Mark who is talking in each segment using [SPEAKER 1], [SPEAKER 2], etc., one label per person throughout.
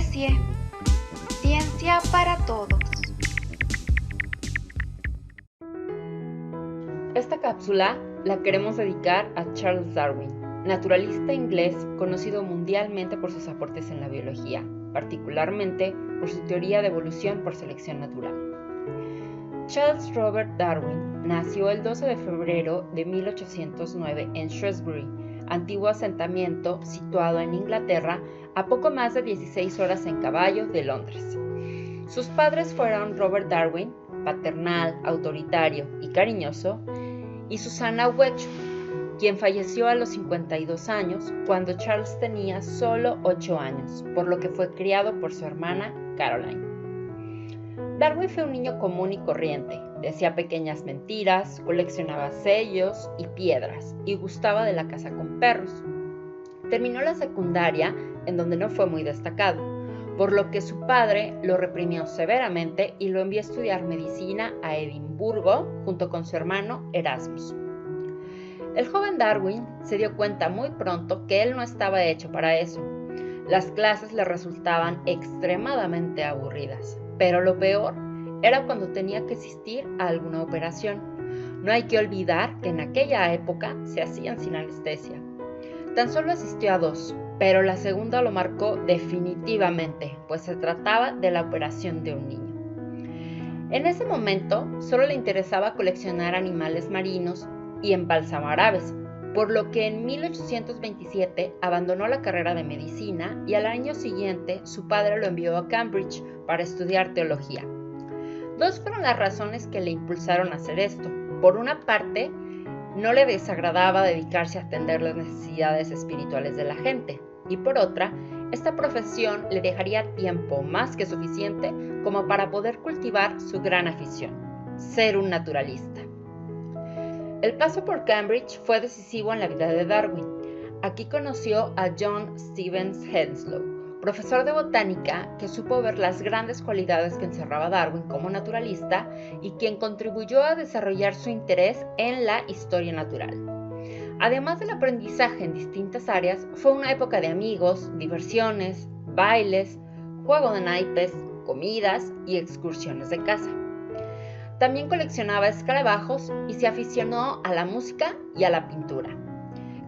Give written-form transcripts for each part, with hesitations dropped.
[SPEAKER 1] especie. Ciencia para todos.
[SPEAKER 2] Esta cápsula la queremos dedicar a Charles Darwin, naturalista inglés conocido mundialmente por sus aportes en la biología, particularmente por su teoría de evolución por selección natural. Charles Robert Darwin nació el 12 de febrero de 1809 en Shrewsbury, antiguo asentamiento situado en Inglaterra a poco más de 16 horas en caballo de Londres. Sus padres fueron Robert Darwin, paternal, autoritario y cariñoso, y Susanna Wedgwood, quien falleció a los 52 años cuando Charles tenía solo 8 años, por lo que fue criado por su hermana Caroline. Darwin fue un niño común y corriente, decía pequeñas mentiras, coleccionaba sellos y piedras y gustaba de la caza con perros. Terminó la secundaria, en donde no fue muy destacado, por lo que su padre lo reprimió severamente y lo envió a estudiar medicina a Edimburgo junto con su hermano Erasmus. El joven Darwin se dio cuenta muy pronto que él no estaba hecho para eso. Las clases le resultaban extremadamente aburridas, pero lo peor era cuando tenía que asistir a alguna operación. No hay que olvidar que en aquella época se hacían sin anestesia. Tan solo asistió a 2, pero la segunda lo marcó definitivamente, pues se trataba de la operación de un niño. En ese momento solo le interesaba coleccionar animales marinos y embalsamar aves, por lo que en 1827 abandonó la carrera de medicina y al año siguiente su padre lo envió a Cambridge para estudiar teología. Dos fueron las razones que le impulsaron a hacer esto. Por una parte, no le desagradaba dedicarse a atender las necesidades espirituales de la gente, y por otra, esta profesión le dejaría tiempo más que suficiente como para poder cultivar su gran afición, ser un naturalista. El paso por Cambridge fue decisivo en la vida de Darwin. Aquí conoció a John Stevens Henslow, profesor de botánica que supo ver las grandes cualidades que encerraba Darwin como naturalista y quien contribuyó a desarrollar su interés en la historia natural. Además del aprendizaje en distintas áreas, fue una época de amigos, diversiones, bailes, juego de naipes, comidas y excursiones de caza. También coleccionaba escarabajos y se aficionó a la música y a la pintura.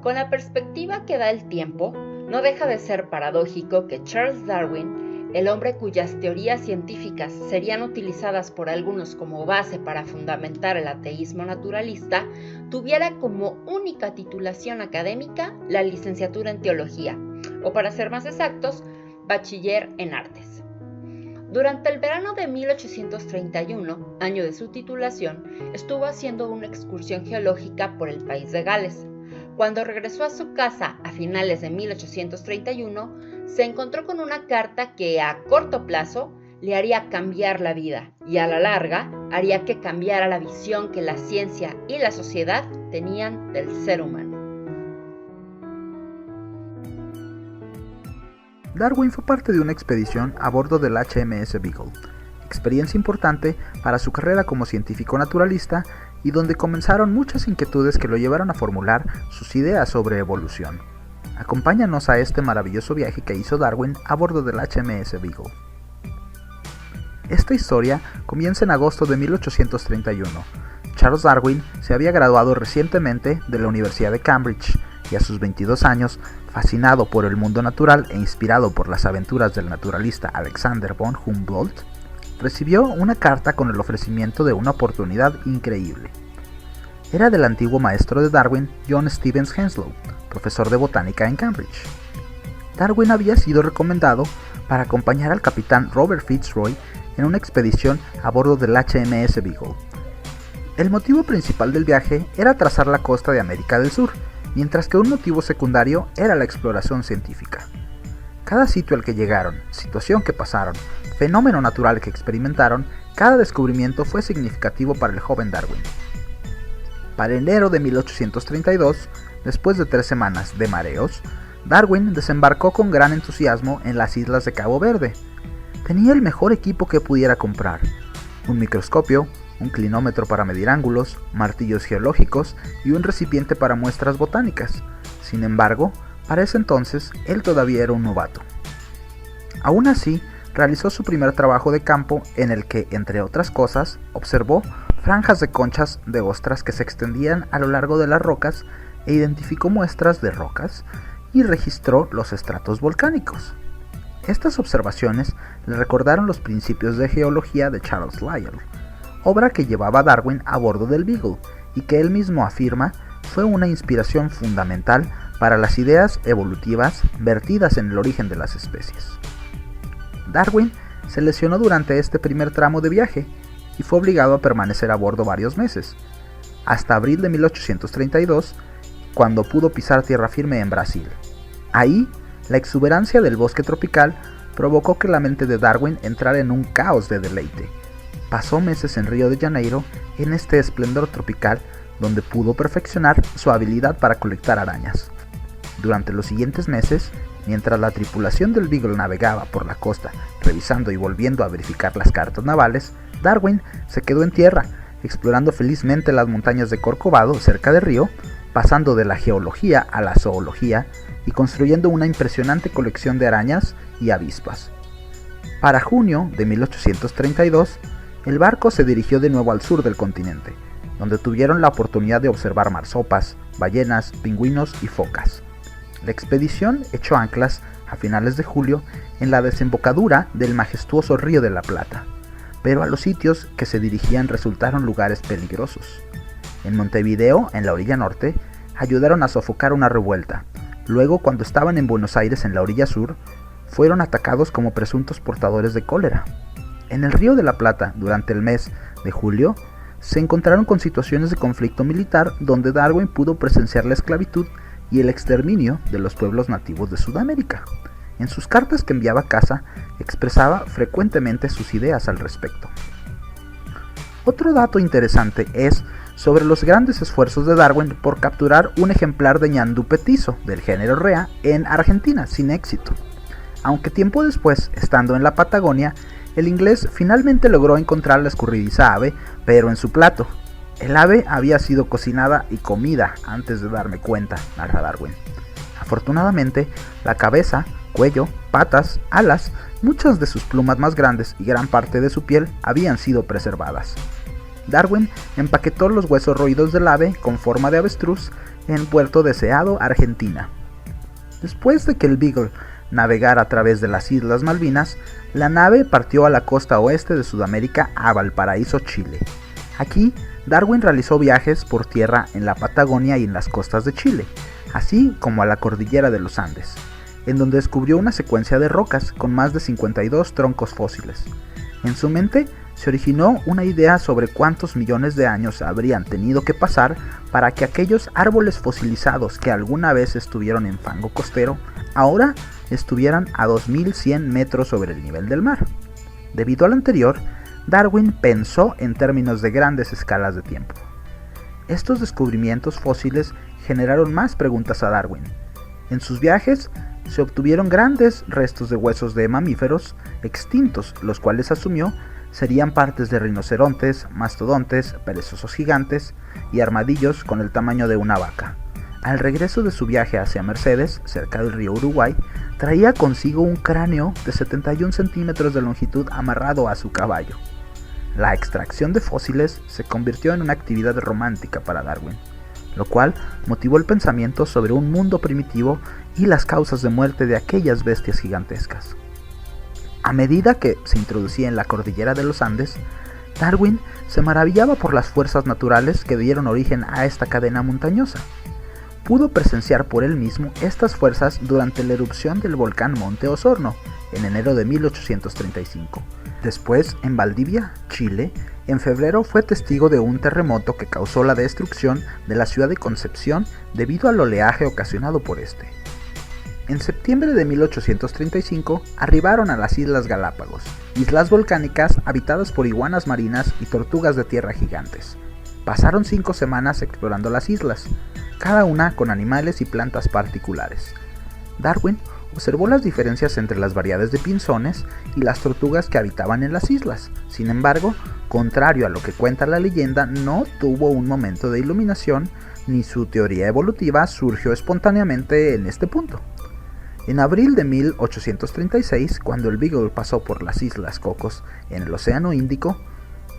[SPEAKER 2] Con la perspectiva que da el tiempo, no deja de ser paradójico que Charles Darwin, el hombre cuyas teorías científicas serían utilizadas por algunos como base para fundamentar el ateísmo naturalista, tuviera como única titulación académica la licenciatura en teología, o para ser más exactos, bachiller en artes. Durante el verano de 1831, año de su titulación, estuvo haciendo una excursión geológica por el país de Gales. Cuando regresó a su casa a finales de 1831, se encontró con una carta que a corto plazo le haría cambiar la vida y a la larga haría que cambiara la visión que la ciencia y la sociedad tenían del ser humano.
[SPEAKER 3] Darwin fue parte de una expedición a bordo del HMS Beagle, experiencia importante para su carrera como científico naturalista y donde comenzaron muchas inquietudes que lo llevaron a formular sus ideas sobre evolución. Acompáñanos a este maravilloso viaje que hizo Darwin a bordo del HMS Beagle. Esta historia comienza en agosto de 1831. Charles Darwin se había graduado recientemente de la Universidad de Cambridge y a sus 22 años, fascinado por el mundo natural e inspirado por las aventuras del naturalista Alexander von Humboldt, recibió una carta con el ofrecimiento de una oportunidad increíble. Era del antiguo maestro de Darwin, John Stevens Henslow, profesor de botánica en Cambridge. Darwin había sido recomendado para acompañar al capitán Robert Fitzroy en una expedición a bordo del HMS Beagle. El motivo principal del viaje era trazar la costa de América del Sur, mientras que un motivo secundario era la exploración científica. Cada sitio al que llegaron, situación que pasaron, fenómeno natural que experimentaron, cada descubrimiento fue significativo para el joven Darwin. Para enero de 1832, después de 3 semanas de mareos, Darwin desembarcó con gran entusiasmo en las islas de Cabo Verde. Tenía el mejor equipo que pudiera comprar: un microscopio, un clinómetro para medir ángulos, martillos geológicos y un recipiente para muestras botánicas. Sin embargo, para ese entonces, él todavía era un novato. Aún así, realizó su primer trabajo de campo en el que, entre otras cosas, observó franjas de conchas de ostras que se extendían a lo largo de las rocas e identificó muestras de rocas y registró los estratos volcánicos. Estas observaciones le recordaron los principios de geología de Charles Lyell, obra que llevaba Darwin a bordo del Beagle y que él mismo afirma fue una inspiración fundamental para las ideas evolutivas vertidas en el origen de las especies. Darwin se lesionó durante este primer tramo de viaje y fue obligado a permanecer a bordo varios meses, hasta abril de 1832, cuando pudo pisar tierra firme en Brasil. Ahí, la exuberancia del bosque tropical provocó que la mente de Darwin entrara en un caos de deleite. Pasó meses en Río de Janeiro en este esplendor tropical donde pudo perfeccionar su habilidad para colectar arañas. Durante los siguientes meses, mientras la tripulación del Beagle navegaba por la costa revisando y volviendo a verificar las cartas navales, Darwin se quedó en tierra, explorando felizmente las montañas de Corcovado cerca de Río, pasando de la geología a la zoología y construyendo una impresionante colección de arañas y avispas. Para junio de 1832, el barco se dirigió de nuevo al sur del continente, donde tuvieron la oportunidad de observar marsopas, ballenas, pingüinos y focas. La expedición echó anclas a finales de julio en la desembocadura del majestuoso Río de la Plata, pero a los sitios que se dirigían resultaron lugares peligrosos. En Montevideo, en la orilla norte, ayudaron a sofocar una revuelta. Luego, cuando estaban en Buenos Aires, en la orilla sur, fueron atacados como presuntos portadores de cólera. En el Río de la Plata, durante el mes de julio, se encontraron con situaciones de conflicto militar donde Darwin pudo presenciar la esclavitud y el exterminio de los pueblos nativos de Sudamérica. En sus cartas que enviaba a casa, expresaba frecuentemente sus ideas al respecto. Otro dato interesante es sobre los grandes esfuerzos de Darwin por capturar un ejemplar de ñandú petizo del género Rea en Argentina, sin éxito. Aunque tiempo después, estando en la Patagonia, el inglés finalmente logró encontrar la escurridiza ave, pero en su plato. El ave había sido cocinada y comida antes de darme cuenta, narra Darwin. Afortunadamente, la cabeza, cuello, patas, alas, muchas de sus plumas más grandes y gran parte de su piel habían sido preservadas. Darwin empaquetó los huesos roídos del ave con forma de avestruz en Puerto Deseado, Argentina. Después de que el Beagle navegara a través de las Islas Malvinas, la nave partió a la costa oeste de Sudamérica a Valparaíso, Chile. Aquí, Darwin realizó viajes por tierra en la Patagonia y en las costas de Chile, así como a la cordillera de los Andes, en donde descubrió una secuencia de rocas con más de 52 troncos fósiles. En su mente se originó una idea sobre cuántos millones de años habrían tenido que pasar para que aquellos árboles fosilizados que alguna vez estuvieron en fango costero, ahora estuvieran a 2100 metros sobre el nivel del mar. Debido al anterior, Darwin pensó en términos de grandes escalas de tiempo. Estos descubrimientos fósiles generaron más preguntas a Darwin. En sus viajes se obtuvieron grandes restos de huesos de mamíferos extintos, los cuales asumió serían partes de rinocerontes, mastodontes, perezosos gigantes y armadillos con el tamaño de una vaca. Al regreso de su viaje hacia Mercedes, cerca del río Uruguay, traía consigo un cráneo de 71 centímetros de longitud amarrado a su caballo. La extracción de fósiles se convirtió en una actividad romántica para Darwin, lo cual motivó el pensamiento sobre un mundo primitivo y las causas de muerte de aquellas bestias gigantescas. A medida que se introducía en la cordillera de los Andes, Darwin se maravillaba por las fuerzas naturales que dieron origen a esta cadena montañosa. Pudo presenciar por él mismo estas fuerzas durante la erupción del volcán Monte Osorno, en enero de 1835. Después, en Valdivia, Chile, en febrero fue testigo de un terremoto que causó la destrucción de la ciudad de Concepción debido al oleaje ocasionado por este. En septiembre de 1835 arribaron a las Islas Galápagos, islas volcánicas habitadas por iguanas marinas y tortugas de tierra gigantes. Pasaron 5 semanas explorando las islas, cada una con animales y plantas particulares. Darwin observó las diferencias entre las variedades de pinzones y las tortugas que habitaban en las islas. Sin embargo, contrario a lo que cuenta la leyenda, no tuvo un momento de iluminación ni su teoría evolutiva surgió espontáneamente en este punto. En abril de 1836, cuando el Beagle pasó por las Islas Cocos en el Océano Índico,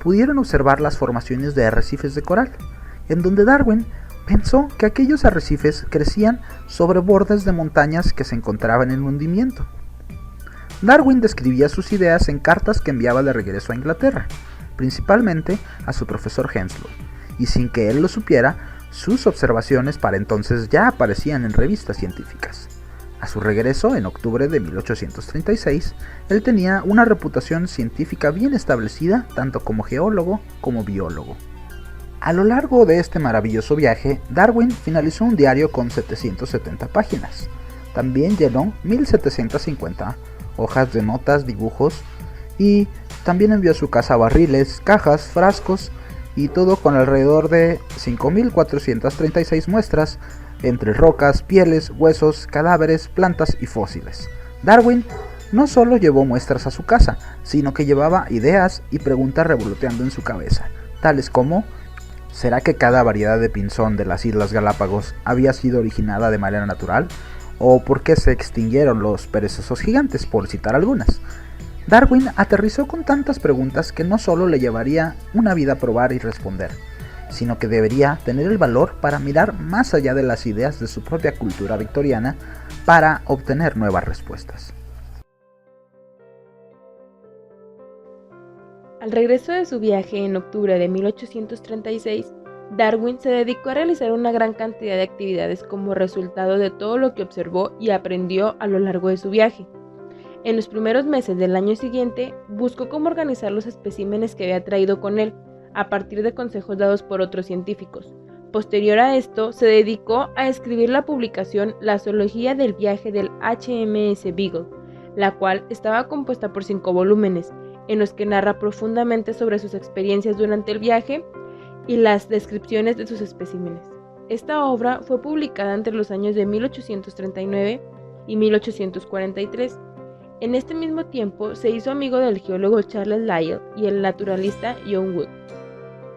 [SPEAKER 3] pudieron observar las formaciones de arrecifes de coral, en donde Darwin pensó que aquellos arrecifes crecían sobre bordes de montañas que se encontraban en hundimiento. Darwin describía sus ideas en cartas que enviaba de regreso a Inglaterra, principalmente a su profesor Henslow, y sin que él lo supiera, sus observaciones para entonces ya aparecían en revistas científicas. A su regreso, en octubre de 1836, él tenía una reputación científica bien establecida tanto como geólogo como biólogo. A lo largo de este maravilloso viaje, Darwin finalizó un diario con 770 páginas. También llenó 1750 hojas de notas, dibujos, y también envió a su casa barriles, cajas, frascos y todo con alrededor de 5.436 muestras entre rocas, pieles, huesos, cadáveres, plantas y fósiles. Darwin no solo llevó muestras a su casa, sino que llevaba ideas y preguntas revoloteando en su cabeza, tales como: ¿será que cada variedad de pinzón de las Islas Galápagos había sido originada de manera natural? ¿O por qué se extinguieron los perezosos gigantes, por citar algunas? Darwin aterrizó con tantas preguntas que no solo le llevaría una vida probar y responder, sino que debería tener el valor para mirar más allá de las ideas de su propia cultura victoriana para obtener nuevas respuestas.
[SPEAKER 4] Al regreso de su viaje en octubre de 1836, Darwin se dedicó a realizar una gran cantidad de actividades como resultado de todo lo que observó y aprendió a lo largo de su viaje. En los primeros meses del año siguiente, buscó cómo organizar los especímenes que había traído con él, a partir de consejos dados por otros científicos. Posterior a esto, se dedicó a escribir la publicación La zoología del viaje del HMS Beagle, la cual estaba compuesta por 5 volúmenes, en los que narra profundamente sobre sus experiencias durante el viaje y las descripciones de sus especímenes. Esta obra fue publicada entre los años de 1839 y 1843. En este mismo tiempo se hizo amigo del geólogo Charles Lyell y el naturalista John Wood.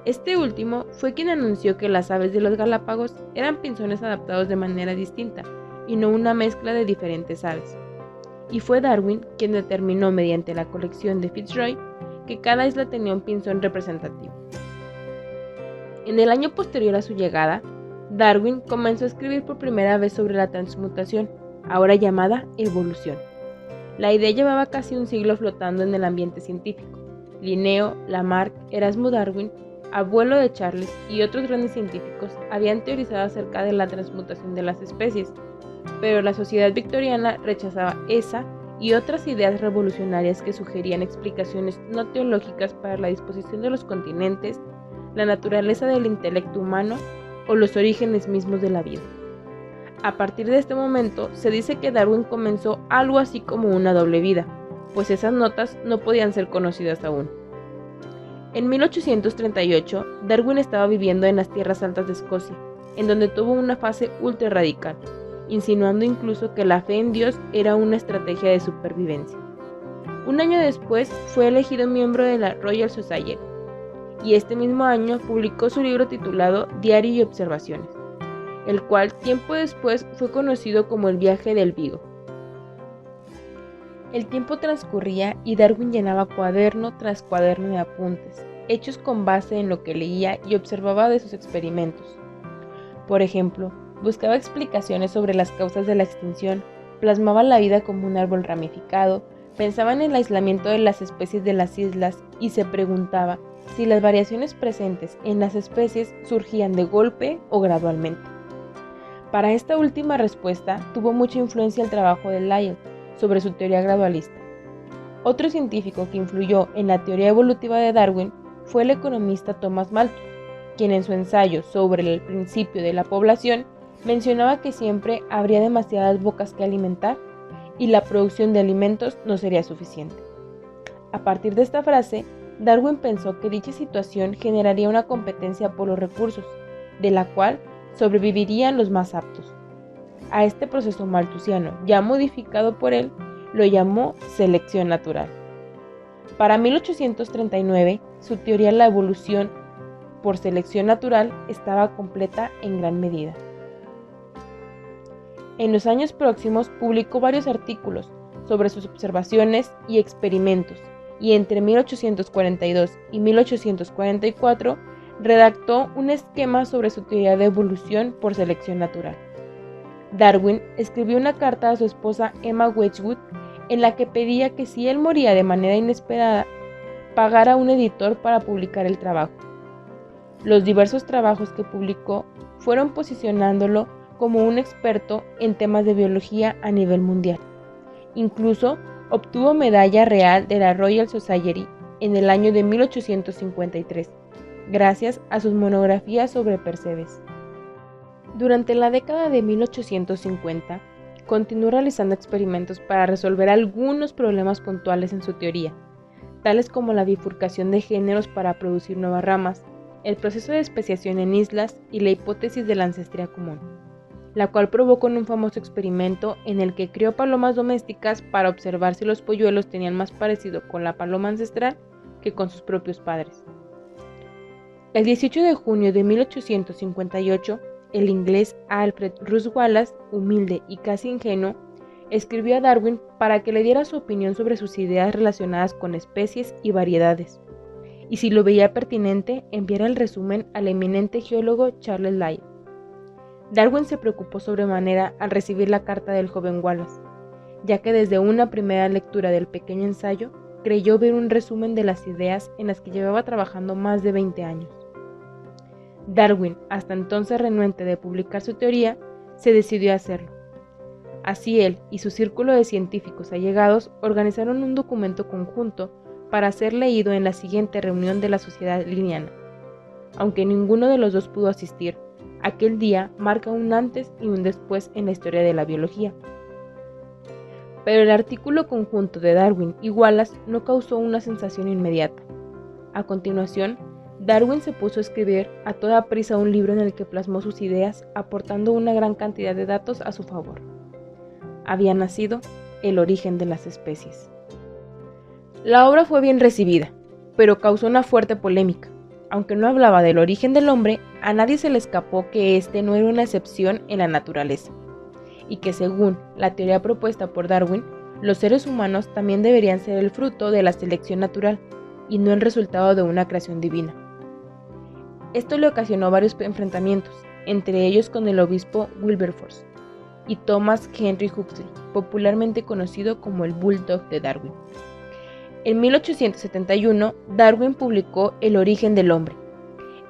[SPEAKER 4] Este último fue quien anunció que las aves de los Galápagos eran pinzones adaptados de manera distinta y no una mezcla de diferentes aves. Y fue Darwin quien determinó mediante la colección de Fitzroy que cada isla tenía un pinzón representativo. En el año posterior a su llegada, Darwin comenzó a escribir por primera vez sobre la transmutación, ahora llamada evolución. La idea llevaba casi un siglo flotando en el ambiente científico. Linneo, Lamarck, Erasmo Darwin, abuelo de Charles, y otros grandes científicos habían teorizado acerca de la transmutación de las especies, pero la sociedad victoriana rechazaba esa y otras ideas revolucionarias que sugerían explicaciones no teológicas para la disposición de los continentes, la naturaleza del intelecto humano o los orígenes mismos de la vida. A partir de este momento, se dice que Darwin comenzó algo así como una doble vida, pues esas notas no podían ser conocidas aún. En 1838, Darwin estaba viviendo en las tierras altas de Escocia, en donde tuvo una fase ultra radical, insinuando incluso que la fe en Dios era una estrategia de supervivencia. Un año después fue elegido miembro de la Royal Society, y este mismo año publicó su libro titulado Diario y Observaciones, el cual tiempo después fue conocido como el viaje del Beagle. El tiempo transcurría y Darwin llenaba cuaderno tras cuaderno de apuntes, hechos con base en lo que leía y observaba de sus experimentos. Por ejemplo, buscaba explicaciones sobre las causas de la extinción, plasmaba la vida como un árbol ramificado, pensaba en el aislamiento de las especies de las islas y se preguntaba si las variaciones presentes en las especies surgían de golpe o gradualmente. Para esta última respuesta tuvo mucha influencia el trabajo de Lyell sobre su teoría gradualista. Otro científico que influyó en la teoría evolutiva de Darwin fue el economista Thomas Malthus, quien en su ensayo sobre el principio de la población mencionaba que siempre habría demasiadas bocas que alimentar y la producción de alimentos no sería suficiente. A partir de esta frase, Darwin pensó que dicha situación generaría una competencia por los recursos, de la cual sobrevivirían los más aptos. A este proceso malthusiano, ya modificado por él, lo llamó selección natural. Para 1839, su teoría de la evolución por selección natural estaba completa en gran medida. En los años próximos publicó varios artículos sobre sus observaciones y experimentos, y entre 1842 y 1844 redactó un esquema sobre su teoría de evolución por selección natural. Darwin escribió una carta a su esposa Emma Wedgwood en la que pedía que si él moría de manera inesperada, pagara a un editor para publicar el trabajo. Los diversos trabajos que publicó fueron posicionándolo como un experto en temas de biología a nivel mundial. Incluso obtuvo medalla real de la Royal Society en el año de 1853, gracias a sus monografías sobre percebes. Durante la década de 1850, continuó realizando experimentos para resolver algunos problemas puntuales en su teoría, tales como la bifurcación de géneros para producir nuevas ramas, el proceso de especiación en islas y la hipótesis de la ancestría común, la cual provocó en un famoso experimento en el que crió palomas domésticas para observar si los polluelos tenían más parecido con la paloma ancestral que con sus propios padres. El 18 de junio de 1858, el inglés Alfred Russel Wallace, humilde y casi ingenuo, escribió a Darwin para que le diera su opinión sobre sus ideas relacionadas con especies y variedades, y si lo veía pertinente, enviara el resumen al eminente geólogo Charles Lyell. Darwin se preocupó sobremanera al recibir la carta del joven Wallace, ya que desde una primera lectura del pequeño ensayo creyó ver un resumen de las ideas en las que llevaba trabajando más de 20 años. Darwin, hasta entonces renuente de publicar su teoría, se decidió a hacerlo. Así él y su círculo de científicos allegados organizaron un documento conjunto para ser leído en la siguiente reunión de la Sociedad Linneana. Aunque ninguno de los dos pudo asistir, aquel día marca un antes y un después en la historia de la biología. Pero el artículo conjunto de Darwin y Wallace no causó una sensación inmediata. A continuación, Darwin se puso a escribir a toda prisa un libro en el que plasmó sus ideas, aportando una gran cantidad de datos a su favor. Había nacido El origen de las especies. La obra fue bien recibida, pero causó una fuerte polémica. Aunque no hablaba del origen del hombre, a nadie se le escapó que este no era una excepción en la naturaleza, y que según la teoría propuesta por Darwin, los seres humanos también deberían ser el fruto de la selección natural, y no el resultado de una creación divina. Esto le ocasionó varios enfrentamientos, entre ellos con el obispo Wilberforce y Thomas Henry Huxley, popularmente conocido como el Bulldog de Darwin. En 1871, Darwin publicó El origen del hombre.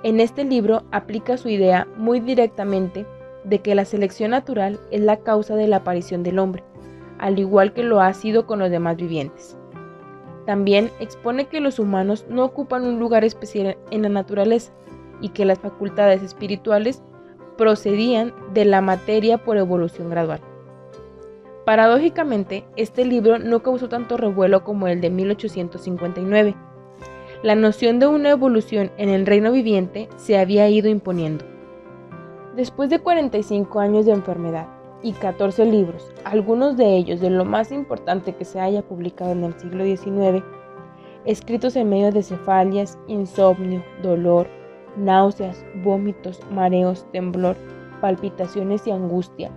[SPEAKER 4] En este libro aplica su idea muy directamente de que la selección natural es la causa de la aparición del hombre, al igual que lo ha sido con los demás vivientes. También expone que los humanos no ocupan un lugar especial en la naturaleza y que las facultades espirituales procedían de la materia por evolución gradual. Paradójicamente, este libro no causó tanto revuelo como el de 1859. La noción de una evolución en el reino viviente se había ido imponiendo. Después de 45 años de enfermedad y 14 libros, algunos de ellos de lo más importante que se haya publicado en el siglo XIX, escritos en medio de cefalias, insomnio, dolor, náuseas, vómitos, mareos, temblor, palpitaciones y angustia,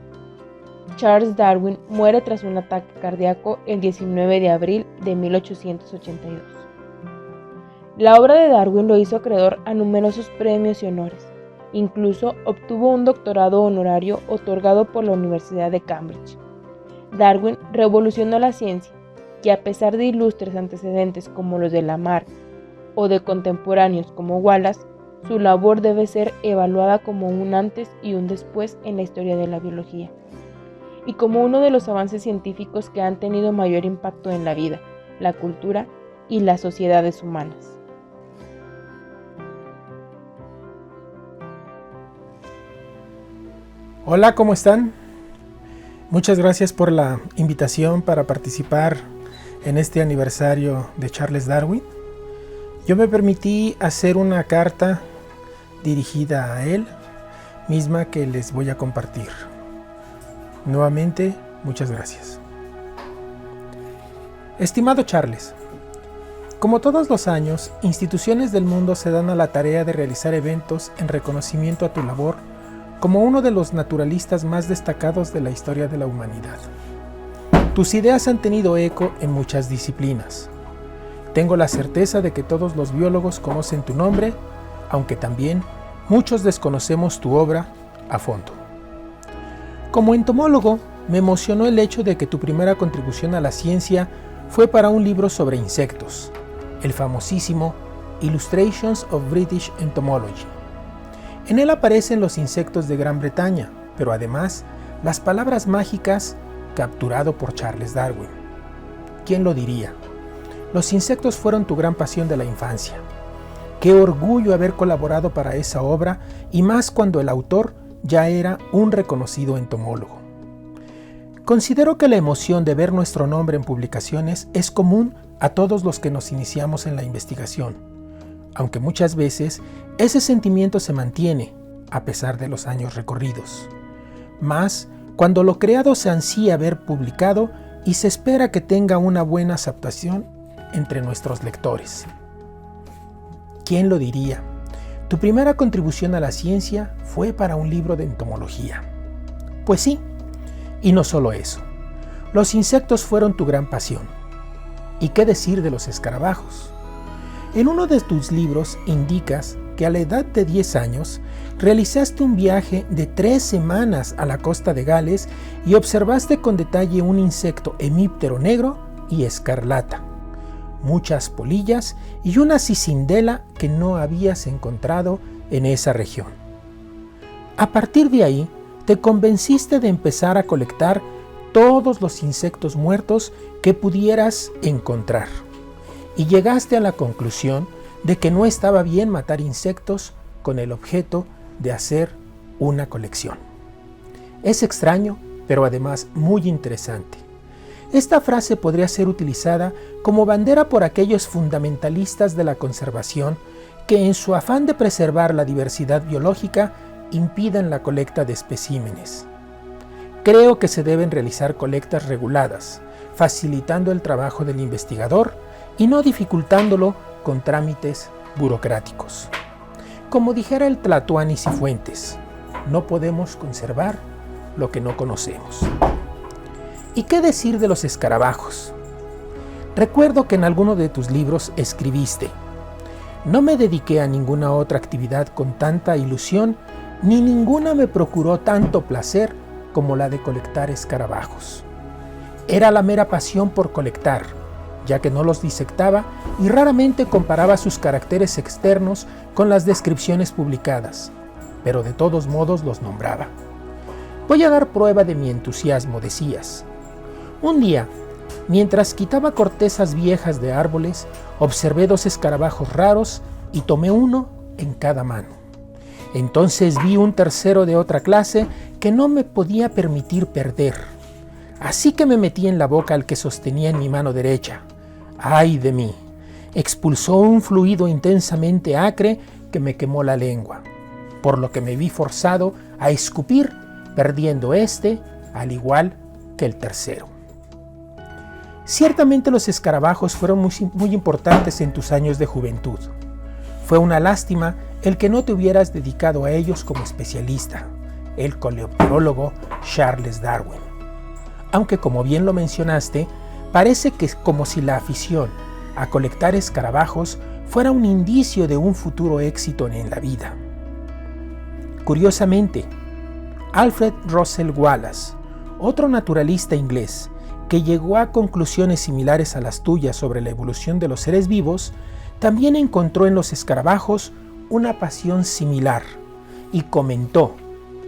[SPEAKER 4] Charles Darwin muere tras un ataque cardíaco el 19 de abril de 1882. La obra de Darwin lo hizo acreedor a numerosos premios y honores. Incluso obtuvo un doctorado honorario otorgado por la Universidad de Cambridge. Darwin revolucionó la ciencia, que a pesar de ilustres antecedentes como los de Lamarck o de contemporáneos como Wallace, su labor debe ser evaluada como un antes y un después en la historia de la biología, y como uno de los avances científicos que han tenido mayor impacto en la vida, la cultura y las sociedades humanas.
[SPEAKER 5] Hola, ¿cómo están? Muchas gracias por la invitación para participar en este aniversario de Charles Darwin. Yo me permití hacer una carta dirigida a él, misma que les voy a compartir. Nuevamente, muchas gracias. Estimado Charles, como todos los años, instituciones del mundo se dan a la tarea de realizar eventos en reconocimiento a tu labor como uno de los naturalistas más destacados de la historia de la humanidad. Tus ideas han tenido eco en muchas disciplinas. Tengo la certeza de que todos los biólogos conocen tu nombre, aunque también muchos desconocemos tu obra a fondo. Como entomólogo, me emocionó el hecho de que tu primera contribución a la ciencia fue para un libro sobre insectos, el famosísimo Illustrations of British Entomology. En él aparecen los insectos de Gran Bretaña, pero además las palabras mágicas capturado por Charles Darwin. ¿Quién lo diría? Los insectos fueron tu gran pasión de la infancia. Qué orgullo haber colaborado para esa obra, y más cuando el autor ya era un reconocido entomólogo. Considero que la emoción de ver nuestro nombre en publicaciones es común a todos los que nos iniciamos en la investigación, aunque muchas veces ese sentimiento se mantiene a pesar de los años recorridos. Más cuando lo creado se ansía ver publicado y se espera que tenga una buena aceptación entre nuestros lectores. ¿Quién lo diría? Tu primera contribución a la ciencia fue para un libro de entomología. Pues sí, y no solo eso. Los insectos fueron tu gran pasión. ¿Y qué decir de los escarabajos? En uno de tus libros indicas que a la edad de 10 años realizaste un viaje de 3 semanas a la costa de Gales y observaste con detalle un insecto hemíptero negro y escarlata, muchas polillas y una cicindela que no habías encontrado en esa región. A partir de ahí, te convenciste de empezar a colectar todos los insectos muertos que pudieras encontrar y llegaste a la conclusión de que no estaba bien matar insectos con el objeto de hacer una colección. Es extraño, pero además muy interesante. Esta frase podría ser utilizada como bandera por aquellos fundamentalistas de la conservación que en su afán de preservar la diversidad biológica impiden la colecta de especímenes. Creo que se deben realizar colectas reguladas, facilitando el trabajo del investigador y no dificultándolo con trámites burocráticos. Como dijera el Tlatoani Cifuentes, no podemos conservar lo que no conocemos. ¿Y qué decir de los escarabajos? Recuerdo que en alguno de tus libros escribiste: no me dediqué a ninguna otra actividad con tanta ilusión, ni ninguna me procuró tanto placer como la de colectar escarabajos. Era la mera pasión por colectar, ya que no los disectaba y raramente comparaba sus caracteres externos con las descripciones publicadas, pero de todos modos los nombraba. Voy a dar prueba de mi entusiasmo, decías. Un día, mientras quitaba cortezas viejas de árboles, observé 2 escarabajos raros y tomé uno en cada mano. Entonces vi un tercero de otra clase que no me podía permitir perder. Así que me metí en la boca al que sostenía en mi mano derecha. ¡Ay de mí! Expulsó un fluido intensamente acre que me quemó la lengua, por lo que me vi forzado a escupir, perdiendo al igual que el tercero. Ciertamente los escarabajos fueron muy importantes en tus años de juventud. Fue una lástima el que no te hubieras dedicado a ellos como especialista, el coleopterólogo Charles Darwin. Aunque, como bien lo mencionaste, parece que es como si la afición a colectar escarabajos fuera un indicio de un futuro éxito en la vida. Curiosamente, Alfred Russel Wallace, otro naturalista inglés que llegó a conclusiones similares a las tuyas sobre la evolución de los seres vivos, también encontró en los escarabajos una pasión similar y comentó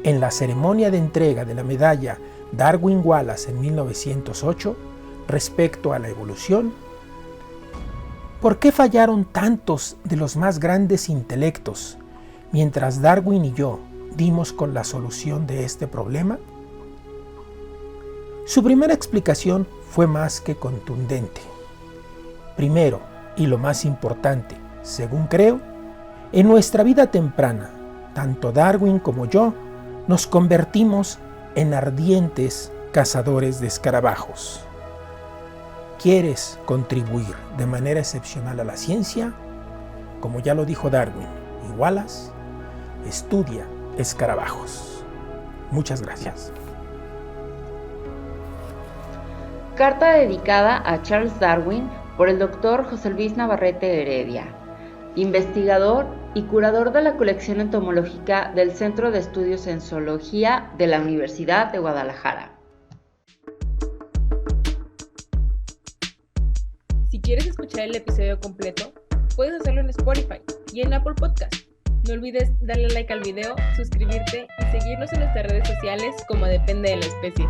[SPEAKER 5] en la ceremonia de entrega de la medalla Darwin-Wallace en 1908 respecto a la evolución: ¿por qué fallaron tantos de los más grandes intelectos mientras Darwin y yo dimos con la solución de este problema? Su primera explicación fue más que contundente. Primero, y lo más importante, según creo, en nuestra vida temprana, tanto Darwin como yo nos convertimos en ardientes cazadores de escarabajos. ¿Quieres contribuir de manera excepcional a la ciencia? Como ya lo dijo Darwin y Wallace, estudia escarabajos. Muchas gracias.
[SPEAKER 2] Carta dedicada a Charles Darwin por el Dr. José Luis Navarrete Heredia, investigador y curador de la colección entomológica del Centro de Estudios en Zoología de la Universidad de Guadalajara.
[SPEAKER 4] Si quieres escuchar el episodio completo, puedes hacerlo en Spotify y en Apple Podcast. No olvides darle like al video, suscribirte y seguirnos en nuestras redes sociales como Depende de la Especie.